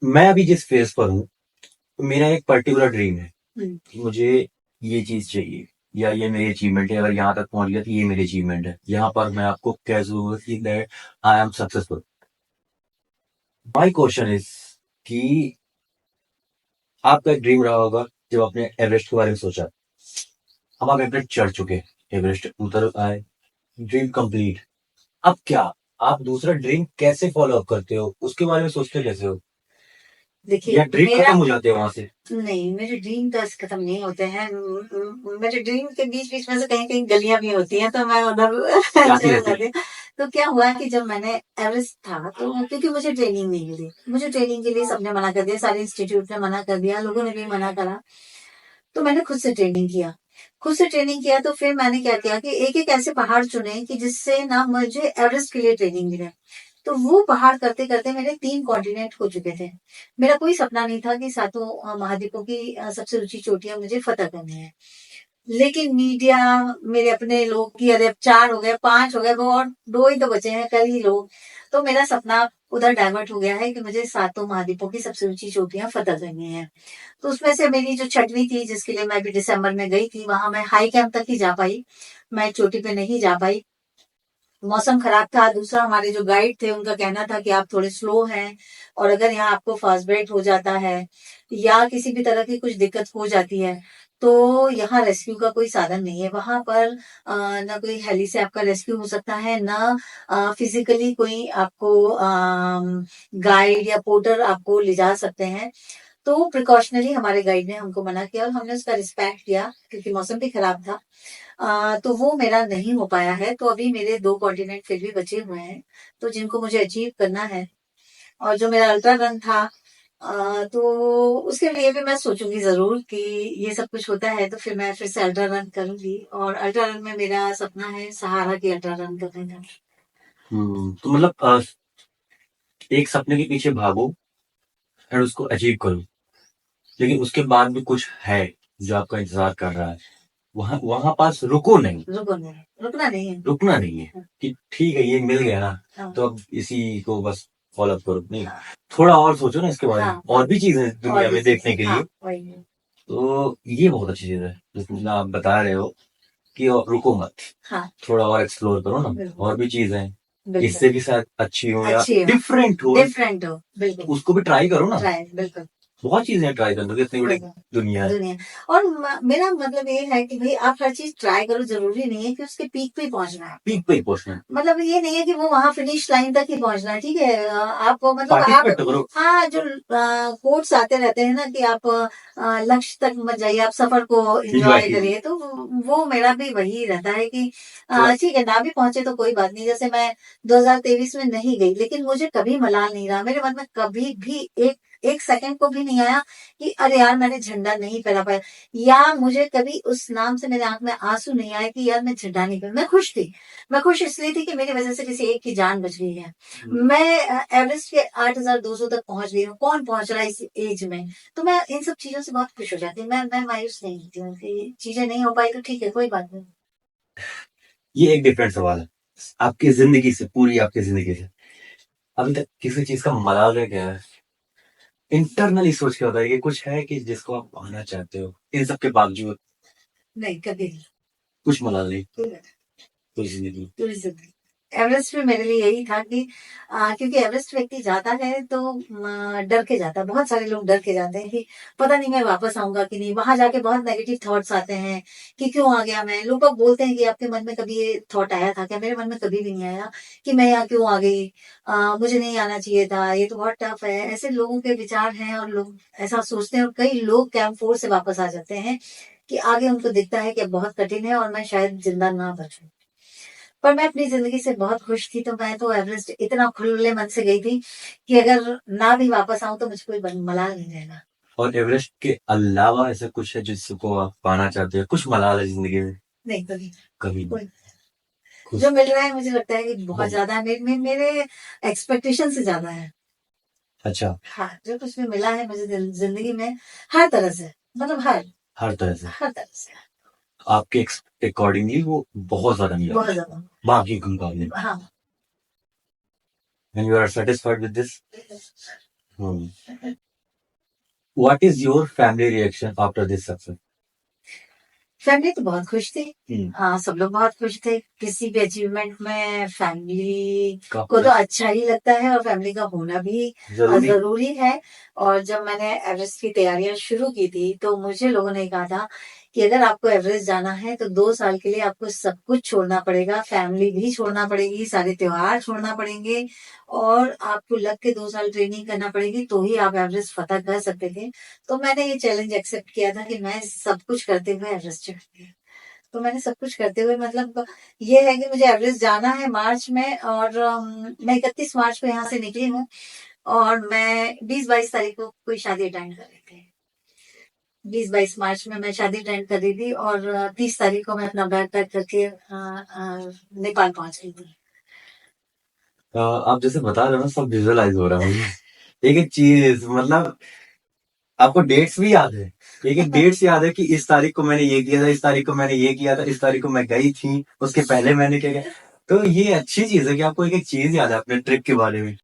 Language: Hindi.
मैं अभी जिस फेज पर हूँ, मेरा एक पर्टिकुलर ड्रीम है हम्म, कि मुझे ये चीज चाहिए, या ये मेरी अचीवमेंट है। अगर यहाँ तक पहुंच गया तो ये मेरी अचीवमेंट है। यहाँ पर मैं आपको कह दूंगा कि that I am successful. My question is कि आपका एक ड्रीम रहा होगा जब आपने एवरेस्ट के बारे में सोचा। अब आप एवरेस्ट चढ़ चुके, एवरेस्ट उतर आए, ड्रीम कंप्लीट। अब क्या आप दूसरा ड्रीम कैसे फॉलो अप करते हो, उसके बारे में सोचते कैसे हो, देखिए या ड्रीम मेरा खत्म हो जाते हैं वहां से? नहीं, मेरे ड्रीम तो ऐसे खत्म नहीं होते हैं। मेरे ड्रीम के बीच बीच में से कहीं कहीं गलियां भी होती हैं, तो मैं उधर जाती चले रहती जाती हूँ। तो क्या हुआ कि जब मैंने एवरेस्ट था, तो क्योंकि मुझे ट्रेनिंग नहीं मिली, मुझे ट्रेनिंग के लिए सबने मना कर दिया, सारे इंस्टीट्यूट ने मना कर दिया, लोगों ने भी मना करा। तो मैंने खुद से ट्रेनिंग किया। खुद से ट्रेनिंग किया तो फिर मैंने क्या किया कि एक एक ऐसे पहाड़ चुने कि जिससे ना मुझे एवरेस्ट के लिए ट्रेनिंग मिले। तो वो पहाड़ करते करते मेरे 3 कॉन्टिनेंट हो चुके थे। मेरा कोई सपना नहीं था कि सातों महाद्वीपों की सबसे ऊंची चोटियां मुझे फतह करनी है। लेकिन मीडिया, मेरे अपने लोग की अरे अब 4 हो गए, 5 हो गए, वो और 2 ही तो बचे हैं, कल ही लोग। तो मेरा सपना उधर डाइवर्ट हो गया है कि मुझे सातों महाद्वीपों की सबसे ऊंची चोटियां फतह करनी है। तो उसमें से मेरी जो छठवीं थी, जिसके लिए मैं अभी दिसंबर में गई थी, वहां मैं हाई कैंप तक ही जा पाई। मैं चोटी पे नहीं जा पाई, मौसम खराब था। दूसरा, हमारे जो गाइड थे उनका कहना था कि आप थोड़े स्लो हैं, और अगर यहाँ आपको फास्ट ब्रेक हो जाता है या किसी भी तरह की कुछ दिक्कत हो जाती है, तो यहाँ रेस्क्यू का कोई साधन नहीं है। वहां पर ना कोई हेली से आपका रेस्क्यू हो सकता है, ना फिजिकली कोई आपको गाइड या पोर्टर आपको ले जा सकते हैं। तो प्रिकॉशनरी हमारे गाइड ने हमको मना किया, और हमने उसका रिस्पेक्ट किया क्योंकि मौसम भी खराब था। तो वो मेरा नहीं हो पाया है। तो अभी मेरे 2 कॉन्टिनेंट फिर भी बचे हुए हैं, तो जिनको मुझे अचीव करना है। और जो मेरा अल्ट्रा रन था, तो उसके लिए भी मैं सोचूंगी जरूर कि ये सब कुछ होता है तो फिर मैं फिर से अल्ट्रा रन करूंगी। और अल्ट्रा रन में मेरा सपना है सहारा की अल्ट्रा रन करने का। तो मतलब एक सपने के पीछे भागो और उसको अचीव करो, लेकिन उसके बाद भी कुछ है जो आपका इंतजार कर रहा है। वहां वहां पास रुको नहीं, रुको नहीं, रुकना नहीं है। रुकना नहीं है हाँ, कि ठीक है ये मिल गया ना, हाँ, तो अब इसी को बस फॉलो अप करो। नहीं, हाँ, थोड़ा और सोचो ना इसके बारे में, हाँ, और भी चीजें और दुनिया भी में चीज, देखने के हाँ लिए। वही है। तो ये बहुत अच्छी चीज है जिसमें आप बता रहे हो कि और रुको मत, हाँ, थोड़ा और एक्सप्लोर करो ना, बिल्कुल, और भी चीजें हैं, बिल्कुल। इससे भी शायद अच्छी हो या अच्छी हो, डिफरेंट हो, डिफरेंट हो, बिल्कुल। उसको भी ट्राई करो ना। ट्राई, बिल्कुल। बहुत चीजें ट्राई करने की, इतनी बड़ी बिल्कुल, दुनिया है। दुनिया। और मेरा मतलब ये है कि भाई आप हर चीज ट्राई करो, जरूरी नहीं है कि उसके पीक पे ही पहुंचना है। पीक पे ही पहुंचना है, मतलब ये नहीं है कि वो वहां फिनिश लाइन तक ही पहुंचना है, ठीक है। आपको मतलब आप, पार्टिसिपेट तो करो। हाँ, जो कोट्स आते रहते हैं ना कि आप लक्ष्य तक मत जाइए, आप सफर को एंजॉय एंजॉय कीजिए। करिए। तो वो मेरा भी वही रहता है कि थोड़ा ठीक है, ना भी पहुंचे तो कोई बात नहीं। जैसे मैं 2023 में नहीं गई, लेकिन मुझे कभी मलाल नहीं रहा मेरे मन में, कभी भी एक एक सेकंड को भी नहीं आया कि अरे यार मैंने झंडा नहीं फहरा पाया, या मुझे कभी उस नाम से मेरे आंख में आंसू नहीं आए कि यार मैं झंडा नहीं फहरा। मैं खुश थी। मैं खुश इसलिए थी कि मेरी वजह से किसी एक की जान बच गई है। मैं एवरेस्ट के 8,200 तक पहुंच गई हूँ, कौन पहुंच रहा है इस एज में। तो मैं इन सब चीजों से बहुत खुश हो जाती हूँ। मैं मायूस नहीं होती हूँ कि चीजें नहीं हो पाई तो ठीक है, कोई बात नहीं। ये एक डिफरेंट सवाल है आपकी जिंदगी से, पूरी आपकी जिंदगी से अभी तक किसी चीज का मलाल रह गया है? इंटरनली सोच के बताइए कि कुछ है कि जिसको आप पाना चाहते हो इन सब के बावजूद? नहीं, कभी नहीं। कुछ मलाल नहीं, कोई बात कोई जिंदगी। नहीं। एवरेस्ट में मेरे लिए यही था कि क्योंकि एवरेस्ट व्यक्ति जाता है तो डर के जाता है। बहुत सारे लोग डर के जाते हैं कि पता नहीं मैं वापस आऊंगा कि नहीं। वहां जाके बहुत नेगेटिव थॉट्स आते हैं कि क्यों आ गया मैं। लोग अब बोलते हैं कि आपके मन में कभी ये थॉट आया था क्या? मेरे मन में कभी भी नहीं आया कि मैं यहाँ क्यों आ गई, मुझे नहीं आना चाहिए था, ये तो बहुत टफ है। ऐसे लोगों के विचार हैं और लोग ऐसा सोचते हैं, और कई लोग कैंप 4 से वापस आ जाते हैं कि आगे उनको दिखता है कि अब बहुत कठिन है और मैं शायद जिंदा ना बचूं। पर मैं अपनी जिंदगी से बहुत खुश थी, तो मैं तो एवरेस्ट इतना खुले मन से गई थी कि अगर ना भी वापस आऊं तो मुझे कोई मलाल नहीं रहेगा। और एवरेस्ट के अलावा ऐसा कुछ है जिसको आप पाना चाहते हो, कुछ मलाल है जिंदगी में? नहीं, कभी कभी नहीं, कोई। जो खुश। मिल रहा है मुझे लगता है कि बहुत बहुत ज्यादा है, मेरे एक्सपेक्टेशन से ज्यादा है। अच्छा। हाँ, जो कुछ भी मिला है मुझे जिंदगी में, हर तरह से, मतलब हर तरह से हर तरह से, आपके अकॉर्डिंगली वो बहुत ज्यादा मिला बहुत ज्यादा। बाकी के मुकाबले। हाँ, and you are satisfied with this? What is your family reaction after this success? Family तो बहुत खुश थी। हाँ, सब लोग बहुत खुश थे। किसी भी अचीवमेंट में फैमिली को तो अच्छा ही लगता है और फैमिली का होना भी जरूरी है। और जब मैंने एवरेस्ट की तैयारियां शुरू की थी तो मुझे लोगों ने कहा था कि अगर आपको एवरेस्ट जाना है तो 2 साल के लिए आपको सब कुछ छोड़ना पड़ेगा, फैमिली भी छोड़ना पड़ेगी, सारे त्योहार छोड़ना पड़ेंगे और आपको लग के 2 साल ट्रेनिंग करना पड़ेगी तो ही आप एवरेस्ट फतह कर सकते थे। तो मैंने ये चैलेंज एक्सेप्ट किया था कि मैं सब कुछ करते हुए एवरेस्ट चढ़ूंगी। तो मैंने सब कुछ करते हुए मतलब ये है कि मुझे एवरेस्ट जाना है मार्च में और मैं 31 मार्च को यहाँ से निकली हूँ और मैं 20-22 तारीख को कोई शादी अटेंड कर रही थी। 20-22 मार्च में मैं शादी अटेंड कर रही थी और 30 तारीख को मैं अपना बैग पैक करके नेपाल पहुंच गई थी। आप जैसे बता रहे हो ना, सब विजुअलाइज हो रहा है मुझे। एक एक चीज, मतलब आपको डेट्स भी याद है? एक एक डेट्स याद है कि इस तारीख को मैंने ये किया था, इस तारीख को मैंने ये किया था, इस तारीख को मैं गई थी, उसके पहले मैंने क्या किया। तो ये अच्छी चीज है कि आपको एक एक चीज याद है अपने ट्रिप के बारे में।